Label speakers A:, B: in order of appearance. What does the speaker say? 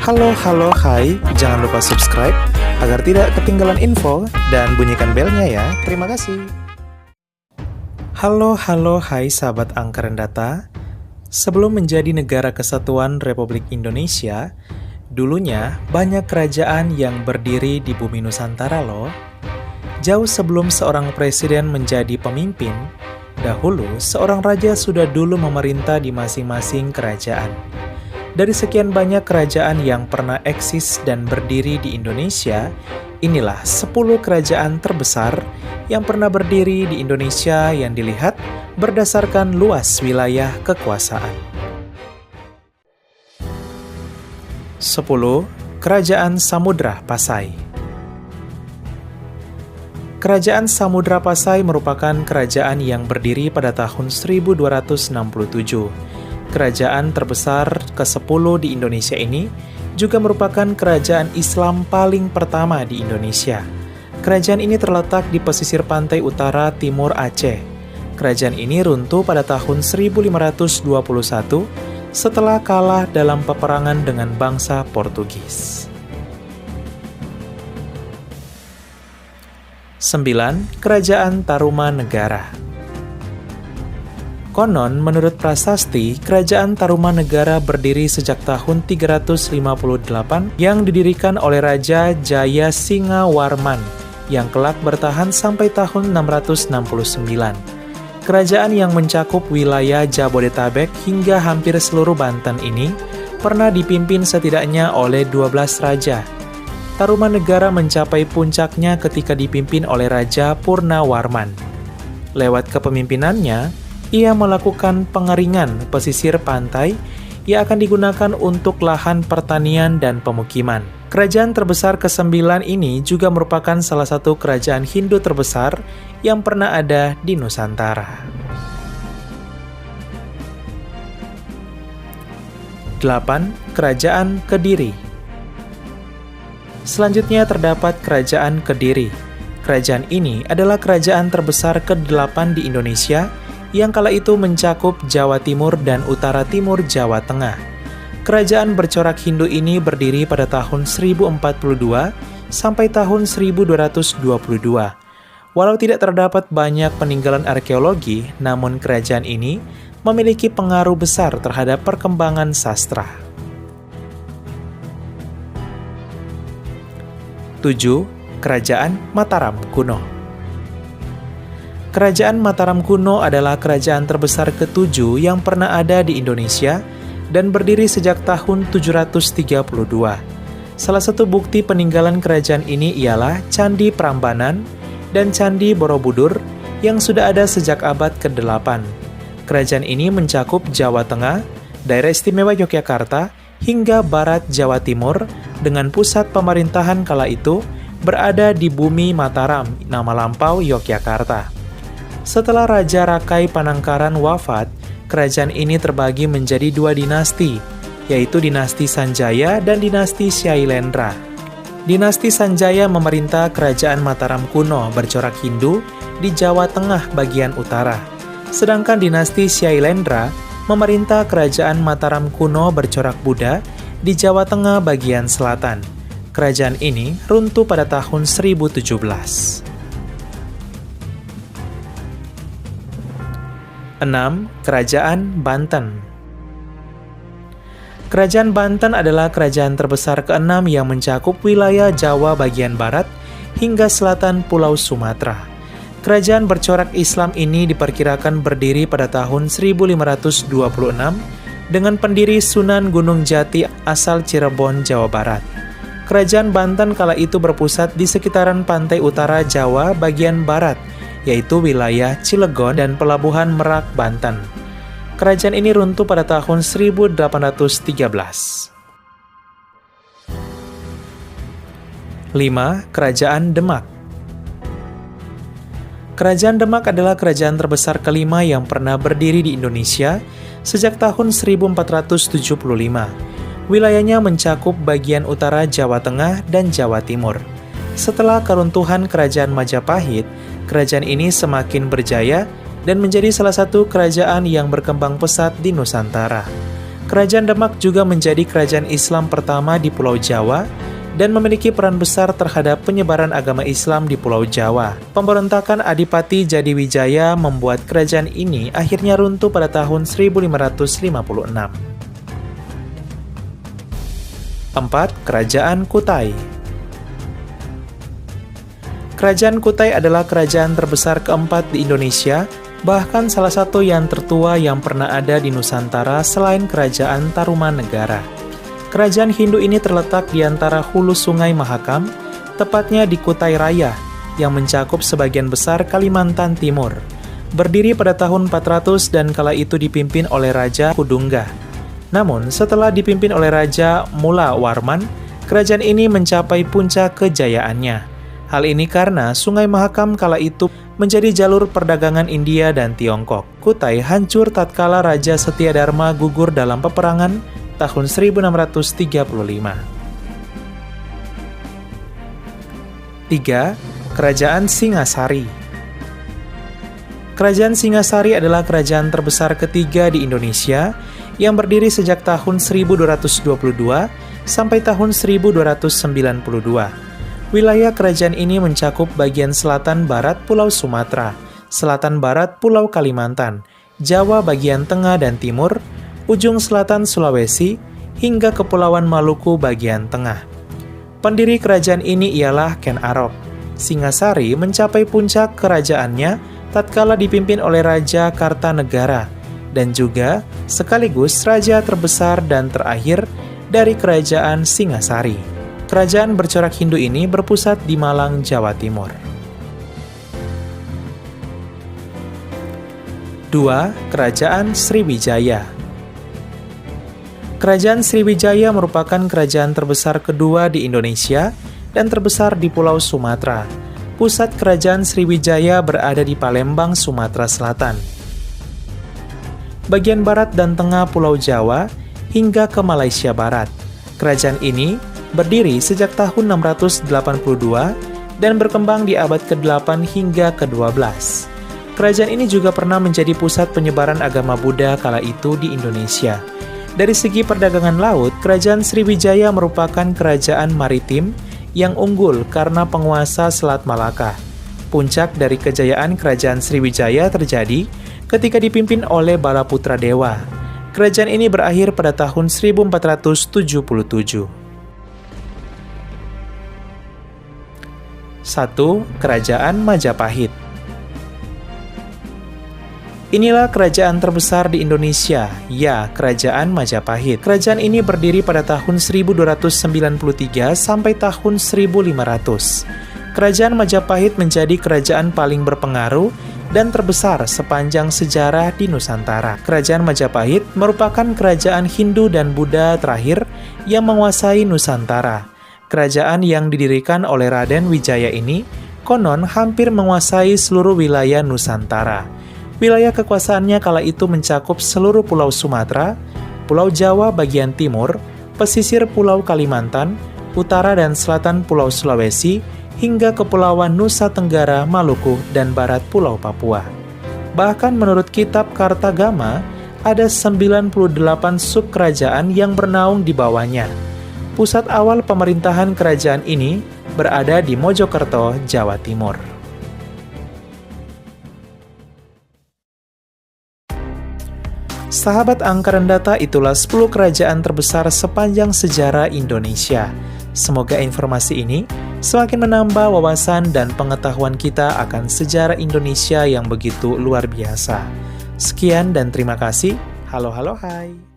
A: Hai, jangan lupa subscribe agar tidak ketinggalan info dan bunyikan belnya ya. Terima kasih. Hai sahabat Angkaren Data. Sebelum menjadi negara kesatuan Republik Indonesia, dulunya banyak kerajaan yang berdiri di bumi Nusantara loh. Jauh sebelum seorang presiden menjadi pemimpin, dahulu seorang raja sudah dulu memerintah di masing-masing kerajaan. Dari sekian banyak kerajaan yang pernah eksis dan berdiri di Indonesia, inilah 10 kerajaan terbesar yang pernah berdiri di Indonesia yang dilihat berdasarkan luas wilayah kekuasaan. 10. Kerajaan Samudra Pasai. Kerajaan Samudra Pasai merupakan kerajaan yang berdiri pada tahun 1267. Kerajaan terbesar ke-10 di Indonesia ini juga merupakan kerajaan Islam paling pertama di Indonesia. Kerajaan ini terletak di pesisir pantai utara timur Aceh. Kerajaan ini runtuh pada tahun 1521 setelah kalah dalam peperangan dengan bangsa Portugis. 9. Kerajaan Tarumanegara. Konon, menurut prasasti, Kerajaan Tarumanegara berdiri sejak tahun 358 yang didirikan oleh Raja Jaya Singawarman yang kelak bertahan sampai tahun 669. Kerajaan yang mencakup wilayah Jabodetabek hingga hampir seluruh Banten ini pernah dipimpin setidaknya oleh 12 raja. Tarumanegara mencapai puncaknya ketika dipimpin oleh Raja Purnawarman. Lewat kepemimpinannya, ia melakukan pengeringan pesisir pantai yang akan digunakan untuk lahan pertanian dan pemukiman. Kerajaan terbesar ke-9 ini juga merupakan salah satu kerajaan Hindu terbesar yang pernah ada di Nusantara. 8. Kerajaan Kediri. Selanjutnya terdapat Kerajaan Kediri. Kerajaan ini adalah kerajaan terbesar ke-8 di Indonesia yang kala itu mencakup Jawa Timur dan Utara Timur Jawa Tengah. Kerajaan bercorak Hindu ini berdiri pada tahun 1042 sampai tahun 1222. Walau tidak terdapat banyak peninggalan arkeologi, namun kerajaan ini memiliki pengaruh besar terhadap perkembangan sastra. 7. Kerajaan Mataram Kuno. Kerajaan Mataram kuno adalah kerajaan terbesar ke-7 yang pernah ada di Indonesia dan berdiri sejak tahun 732. Salah satu bukti peninggalan kerajaan ini ialah Candi Prambanan dan Candi Borobudur yang sudah ada sejak abad ke-8. Kerajaan ini mencakup Jawa Tengah, daerah istimewa Yogyakarta, hingga barat Jawa Timur dengan pusat pemerintahan kala itu berada di bumi Mataram, nama lampau Yogyakarta. Setelah Raja Rakai Panangkaran wafat, kerajaan ini terbagi menjadi 2 dinasti, yaitu dinasti Sanjaya dan dinasti Syailendra. Dinasti Sanjaya memerintah kerajaan Mataram kuno bercorak Hindu di Jawa Tengah bagian utara, sedangkan dinasti Syailendra memerintah kerajaan Mataram kuno bercorak Buddha di Jawa Tengah bagian selatan. Kerajaan ini runtuh pada tahun 1017. 6. Kerajaan Banten. Kerajaan Banten adalah kerajaan terbesar ke-6 yang mencakup wilayah Jawa bagian barat hingga selatan Pulau Sumatera. Kerajaan bercorak Islam ini diperkirakan berdiri pada tahun 1526 dengan pendiri Sunan Gunung Jati asal Cirebon, Jawa Barat. Kerajaan Banten kala itu berpusat di sekitaran pantai utara Jawa bagian barat, yaitu wilayah Cilegon dan Pelabuhan Merak, Banten. Kerajaan ini runtuh pada tahun 1813. 5. Kerajaan Demak. Kerajaan Demak adalah kerajaan terbesar kelima yang pernah berdiri di Indonesia sejak tahun 1475. Wilayahnya mencakup bagian utara Jawa Tengah dan Jawa Timur. Setelah keruntuhan Kerajaan Majapahit, kerajaan ini semakin berjaya dan menjadi salah satu kerajaan yang berkembang pesat di Nusantara. Kerajaan Demak juga menjadi kerajaan Islam pertama di Pulau Jawa dan memiliki peran besar terhadap penyebaran agama Islam di Pulau Jawa. Pemberontakan Adipati Jadiwijaya membuat kerajaan ini akhirnya runtuh pada tahun 1556. 4. Kerajaan Kutai. Kerajaan Kutai adalah kerajaan terbesar keempat di Indonesia, bahkan salah satu yang tertua yang pernah ada di Nusantara selain Kerajaan Tarumanegara. Kerajaan Hindu ini terletak di antara hulu Sungai Mahakam, tepatnya di Kutai Raya, yang mencakup sebagian besar Kalimantan Timur. Berdiri pada tahun 400 dan kala itu dipimpin oleh Raja Kudungga. Namun, setelah dipimpin oleh Raja Mula Warman, kerajaan ini mencapai puncak kejayaannya. Hal ini karena Sungai Mahakam kala itu menjadi jalur perdagangan India dan Tiongkok. Kutai hancur tatkala Raja Setyadharma gugur dalam peperangan tahun 1635. 3. Kerajaan Singasari. Kerajaan Singasari adalah kerajaan terbesar ketiga di Indonesia yang berdiri sejak tahun 1222 sampai tahun 1292. Wilayah kerajaan ini mencakup bagian selatan barat Pulau Sumatera, selatan barat Pulau Kalimantan, Jawa bagian tengah dan timur, ujung selatan Sulawesi, hingga Kepulauan Maluku bagian tengah. Pendiri kerajaan ini ialah Ken Arok. Singasari mencapai puncak kerajaannya tatkala dipimpin oleh Raja Kartanegara, dan juga sekaligus raja terbesar dan terakhir dari kerajaan Singasari. Kerajaan bercorak Hindu ini berpusat di Malang, Jawa Timur. 2. Kerajaan Sriwijaya. Kerajaan Sriwijaya merupakan kerajaan terbesar kedua di Indonesia dan terbesar di Pulau Sumatera. Pusat kerajaan Sriwijaya berada di Palembang, Sumatera Selatan. Bagian barat dan tengah Pulau Jawa hingga ke Malaysia Barat. Kerajaan ini berdiri sejak tahun 682 dan berkembang di abad ke-8 hingga ke-12. Kerajaan ini juga pernah menjadi pusat penyebaran agama Buddha kala itu di Indonesia. Dari segi perdagangan laut, kerajaan Sriwijaya merupakan kerajaan maritim yang unggul karena penguasa Selat Malaka. Puncak dari kejayaan kerajaan Sriwijaya terjadi ketika dipimpin oleh Balaputra Dewa. Kerajaan ini berakhir pada tahun 1477. 1. Kerajaan Majapahit. Inilah kerajaan terbesar di Indonesia, ya, Kerajaan Majapahit. Kerajaan ini berdiri pada tahun 1293 sampai tahun 1500. Kerajaan Majapahit menjadi kerajaan paling berpengaruh dan terbesar sepanjang sejarah di Nusantara. Kerajaan Majapahit merupakan kerajaan Hindu dan Buddha terakhir yang menguasai Nusantara. Kerajaan yang didirikan oleh Raden Wijaya ini konon hampir menguasai seluruh wilayah Nusantara. Wilayah kekuasaannya kala itu mencakup seluruh Pulau Sumatera, Pulau Jawa bagian timur, pesisir Pulau Kalimantan, utara dan selatan Pulau Sulawesi, hingga Kepulauan Nusa Tenggara, Maluku, dan barat Pulau Papua. Bahkan menurut kitab Kartagama, ada 98 subkerajaan yang bernaung di bawahnya. Pusat awal pemerintahan kerajaan ini berada di Mojokerto, Jawa Timur. Sahabat Angkaran Data, itulah 10 kerajaan terbesar sepanjang sejarah Indonesia. Semoga informasi ini semakin menambah wawasan dan pengetahuan kita akan sejarah Indonesia yang begitu luar biasa. Sekian dan terima kasih. Halo, halo, hai.